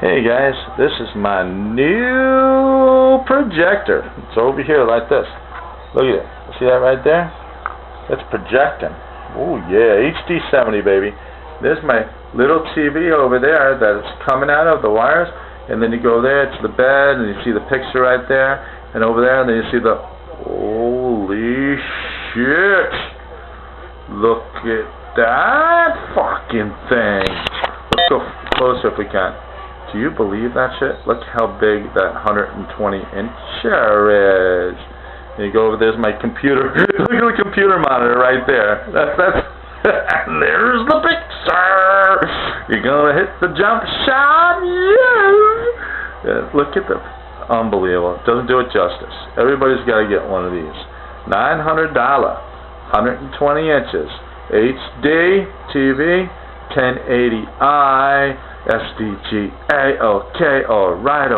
Hey guys, this is my new projector. It's over here like this. Look at it. See that right there? It's projecting. Oh yeah, HD 70 baby. There's my little TV over there that is coming out of the wires, and then you go there to the bed and you see the picture right there, and over there and then you see the holy shit. Look at that fucking thing. Let's go closer if we can. Do you believe that shit? Look how big that 120-incher is. And you go over, there's my computer. Look at the computer monitor right there. That's and there's the picture. You're gonna hit the jump shot. Yeah. Look at the unbelievable. Doesn't do it justice. Everybody's got to get one of these. $900, 120 inches, HD TV, 1080i. SDGAOK, alright,